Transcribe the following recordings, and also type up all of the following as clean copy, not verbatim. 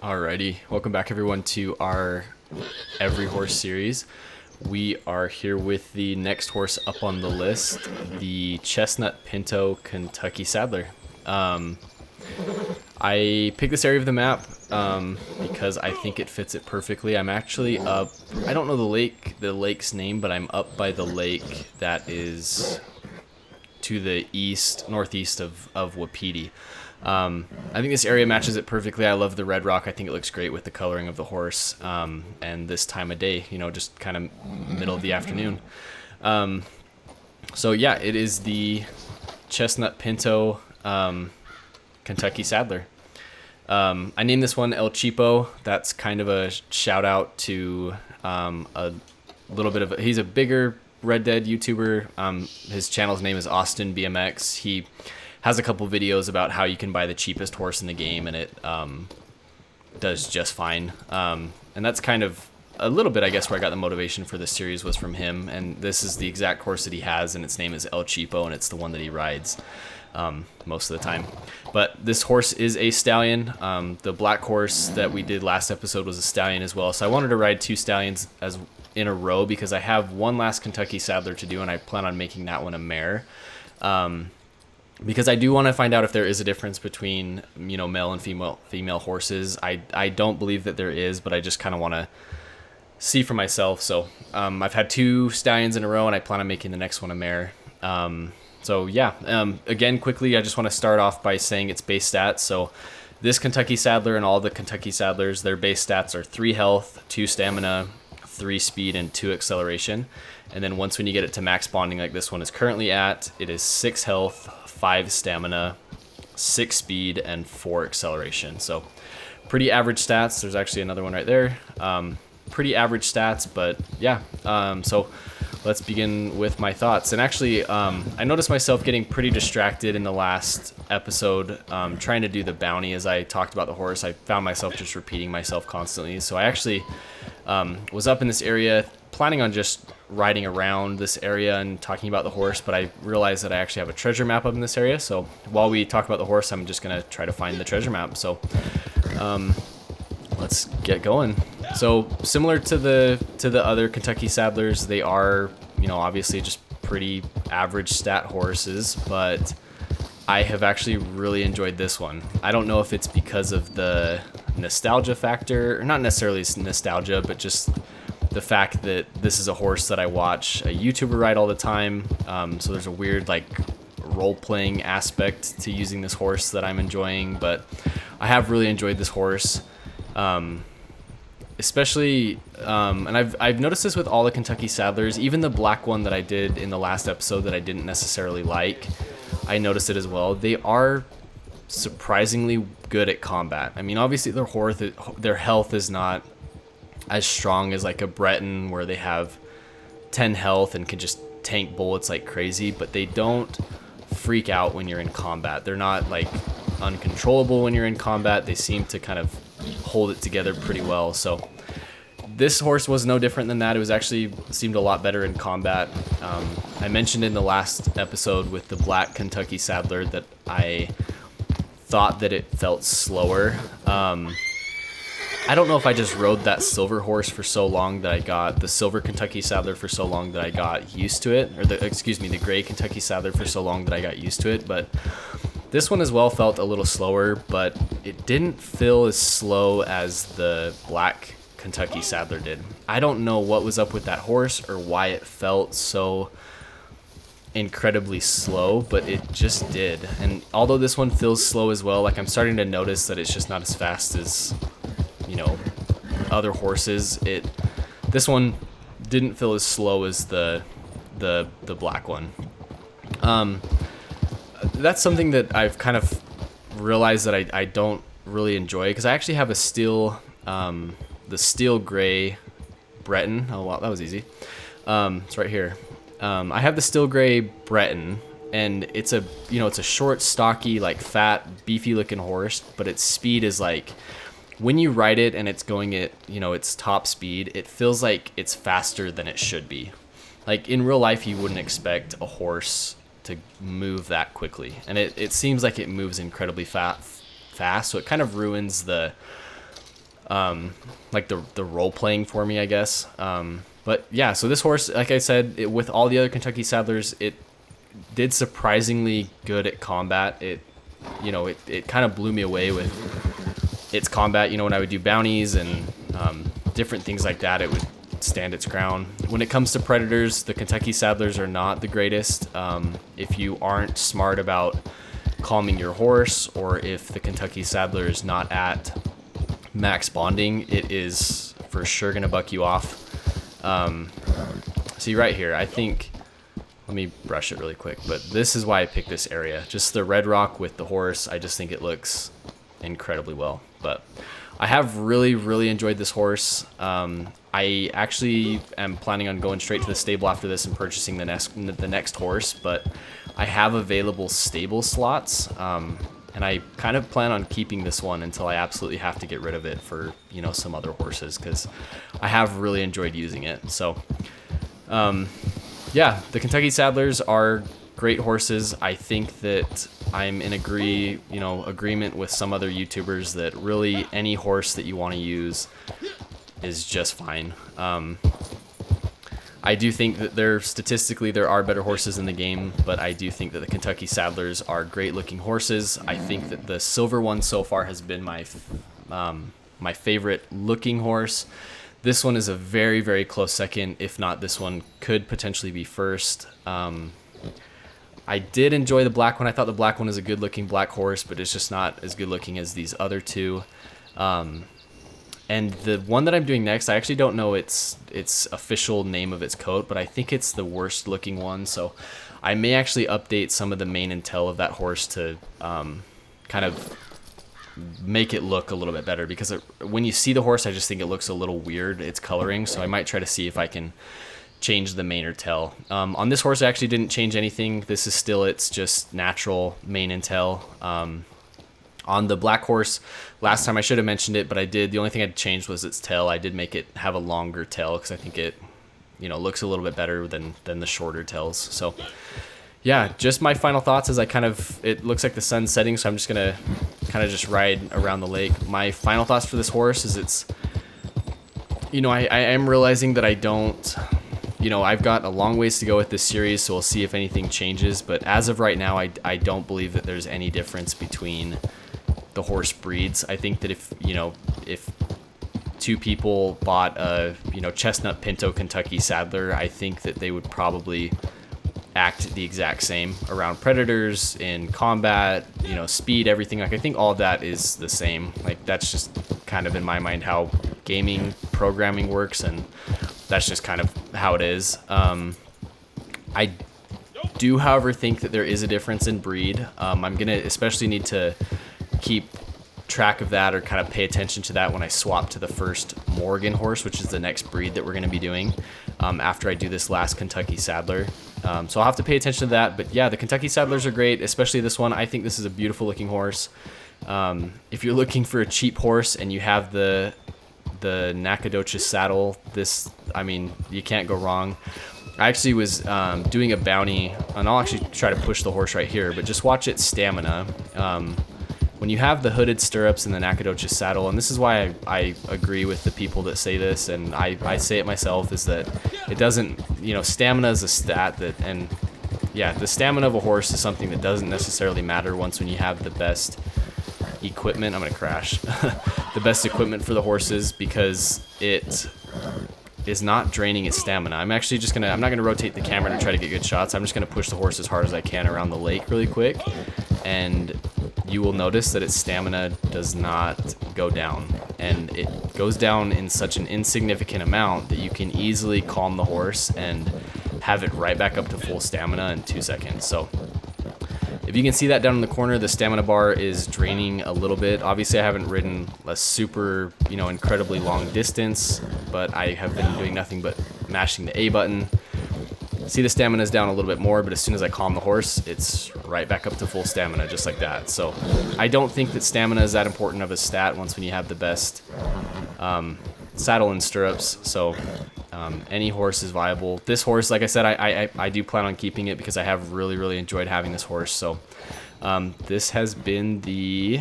Alrighty, welcome back everyone to our Every Horse series. We are here with the next horse up on the list, the Chestnut Pinto Kentucky Saddler. I picked this area of the map because I think it fits it perfectly. I'm actually up, I don't know the lake's name, but I'm up by the lake that is to the northeast of Wapiti. I think this area matches it perfectly. I love the red rock. I think it looks great with the coloring of the horse, and this time of day, just kind of middle of the afternoon. So yeah, it is the Chestnut Pinto Kentucky Saddler. I named this one El Cheapo. That's kind of a shout out to a little bit of he's a bigger Red Dead YouTuber. His channel's name is Austin BMX. He has a couple videos about how you can buy the cheapest horse in the game, and it does just fine. And that's kind of a little bit, I guess, where I got the motivation for this series was from him. And this is the exact horse that he has, and its name is El Cheapo, and it's the one that he rides most of the time. But this horse is a stallion. The black horse that we did last episode was a stallion as well. So I wanted to ride two stallions in a row because I have one last Kentucky Saddler to do, and I plan on making that one a mare. Because I do want to find out if there is a difference between, male and female horses. I don't believe that there is, but I just kind of want to see for myself. So I've had two stallions in a row, and I plan on making the next one a mare. Again, quickly, I just want to start off by saying its base stats. So this Kentucky Saddler and all the Kentucky Saddlers, their base stats are 3 health, 2 stamina, 3 speed, and 2 acceleration. And then when you get it to max bonding like this one is currently at, it is 6 health, 5 stamina, 6 speed, and 4 acceleration. So pretty average stats. There's actually another one right there. Pretty average stats, but yeah. So let's begin with my thoughts. And actually, I noticed myself getting pretty distracted in the last episode trying to do the bounty. As I talked about the horse, I found myself just repeating myself constantly. So I actually was up in this area planning on just riding around this area and talking about the horse, but I realized that I actually have a treasure map up in this area. So while we talk about the horse, I'm just going to try to find the treasure map. So let's get going. So similar to the other Kentucky Saddlers, they are, obviously just pretty average stat horses, but I have actually really enjoyed this one. I don't know if it's because of the nostalgia factor, or not necessarily nostalgia, but just the fact that this is a horse that I watch a YouTuber ride all the time. So there's a weird role-playing aspect to using this horse that I'm enjoying, but I have really enjoyed this horse. Especially, and I've noticed this with all the Kentucky Saddlers, even the black one that I did in the last episode that I didn't necessarily like, I noticed it as well. They are surprisingly good at combat. I mean, obviously their health is not as strong as like a Breton where they have 10 health and can just tank bullets like crazy, but they don't freak out when you're in combat. They're not uncontrollable when you're in combat. They seem to kind of hold it together pretty well. So this horse was no different than that. It was actually seemed a lot better in combat. I mentioned in the last episode with the black Kentucky Saddler that I thought that it felt slower. I don't know if I just rode that silver horse for so long that I got the silver Kentucky Saddler for so long that I got used to it, or the gray Kentucky Saddler for so long that I got used to it. But this one as well felt a little slower, but it didn't feel as slow as the black Kentucky Saddler did. I don't know what was up with that horse or why it felt so incredibly slow, but it just did. And although this one feels slow as well, I'm starting to notice that it's just not as fast as other horses. This one didn't feel as slow as the black one. That's something that I've kind of realized that I don't really enjoy, because I actually have the steel gray Breton. Oh wow, that was easy. It's right here. I have the steel gray Breton, and it's a short, stocky, fat, beefy looking horse, but its speed is when you ride it and it's going at, its top speed, it feels like it's faster than it should be. In real life, you wouldn't expect a horse to move that quickly. And it seems like it moves incredibly fast, so it kind of ruins the like the role playing for me, I guess. But yeah, so this horse, like I said, with all the other Kentucky Saddlers, it did surprisingly good at combat. It kind of blew me away with its combat. When I would do bounties and different things like that, it would stand its ground. When it comes to predators, the Kentucky Saddlers are not the greatest. If you aren't smart about calming your horse, or if the Kentucky Saddler is not at max bonding, it is for sure gonna buck you off. See right here, I think, let me brush it really quick, but this is why I picked this area. Just the red rock with the horse, I just think it looks incredibly well. But I have really enjoyed this horse. I actually am planning on going straight to the stable after this and purchasing the next horse, but I have available stable slots, and I kind of plan on keeping this one until I absolutely have to get rid of it for some other horses, because I have really enjoyed using it. So yeah, the Kentucky Saddlers are great horses. I think that I'm in agreement with some other YouTubers that really any horse that you want to use is just fine. I do think that statistically there are better horses in the game, but I do think that the Kentucky Saddlers are great looking horses. I think that the silver one so far has been my favorite looking horse. This one is a very close second. If not, this one could potentially be first. I did enjoy the black one. I thought the black one is a good looking black horse, but it's just not as good looking as these other two. And the one that I'm doing next, I actually don't know its official name of its coat, but I think it's the worst looking one. So I may actually update some of the mane and tail of that horse to kind of make it look a little bit better, because when you see the horse, I just think it looks a little weird, its coloring. So I might try to see if I can change the mane or tail. On this horse, I actually didn't change anything. This is still its just natural mane and tail. On the black horse, last time I should have mentioned it, but I did. The only thing I changed was its tail. I did make it have a longer tail because I think it, looks a little bit better than the shorter tails. So, yeah, just my final thoughts as it looks like the sun's setting, so I'm just gonna kind of just ride around the lake. My final thoughts for this horse is I am realizing that I don't. I've got a long ways to go with this series, so we'll see if anything changes. But as of right now, I don't believe that there's any difference between the horse breeds. I think that if two people bought a Chestnut Pinto Kentucky Saddler, I think that they would probably act the exact same around predators, in combat, speed, everything. Like, I think all of that is the same. Like, that's just kind of in my mind how gaming programming works, and that's just kind of how it is. I do, however, think that there is a difference in breed. I'm gonna especially need to keep track of that, or kind of pay attention to that when I swap to the first Morgan horse, which is the next breed that we're going to be doing after I do this last Kentucky Saddler. So I'll have to pay attention to that. But yeah, the Kentucky Saddlers are great, especially this one. I think this is a beautiful looking horse. If you're looking for a cheap horse and you have the Nacogdoches saddle, you can't go wrong. I actually was doing a bounty, and I'll actually try to push the horse right here, but just watch its stamina. When you have the hooded stirrups and the Nacogdoches saddle, and this is why I agree with the people that say this, and I say it myself, is that it doesn't, stamina is a stat the stamina of a horse is something that doesn't necessarily matter when you have the best equipment. I'm gonna crash. The best equipment for the horses, because it is not draining its stamina. I'm not gonna rotate the camera to try to get good shots. I'm just gonna push the horse as hard as I can around the lake really quick, and you will notice that its stamina does not go down, and it goes down in such an insignificant amount that you can easily calm the horse and have it right back up to full stamina in 2 seconds. So if you can see that down in the corner, the stamina bar is draining a little bit. Obviously, I haven't ridden a super, incredibly long distance, but I have been doing nothing but mashing the A button. See, the stamina is down a little bit more, but as soon as I calm the horse, it's right back up to full stamina, just like that. So I don't think that stamina is that important of a stat when you have the best saddle and stirrups. So any horse is viable. This horse, like I said, I do plan on keeping it because I have really enjoyed having this horse. So this has been the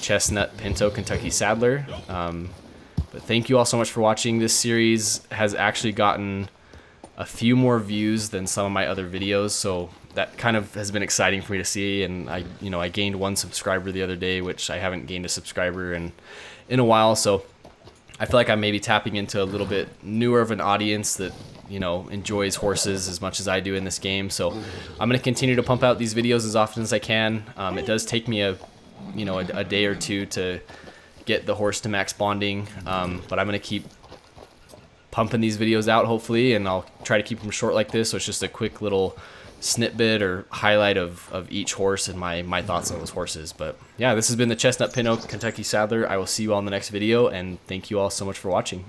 Chestnut Pinto Kentucky Saddler. But thank you all so much for watching. This series has actually gotten a few more views than some of my other videos, so that kind of has been exciting for me to see. And I gained 1 subscriber the other day, which I haven't gained a subscriber in a while, so I feel like I'm maybe tapping into a little bit newer of an audience that enjoys horses as much as I do in this game. So I'm going to continue to pump out these videos as often as I can. It does take me a day or two to get the horse to max bonding, but I'm going to keep pumping these videos out, hopefully, and I'll try to keep them short like this, so it's just a quick little snippet or highlight of each horse and my thoughts on those horses. But yeah, this has been the Chestnut Pinto Kentucky Saddler. I will see you all in the next video, and thank you all so much for watching.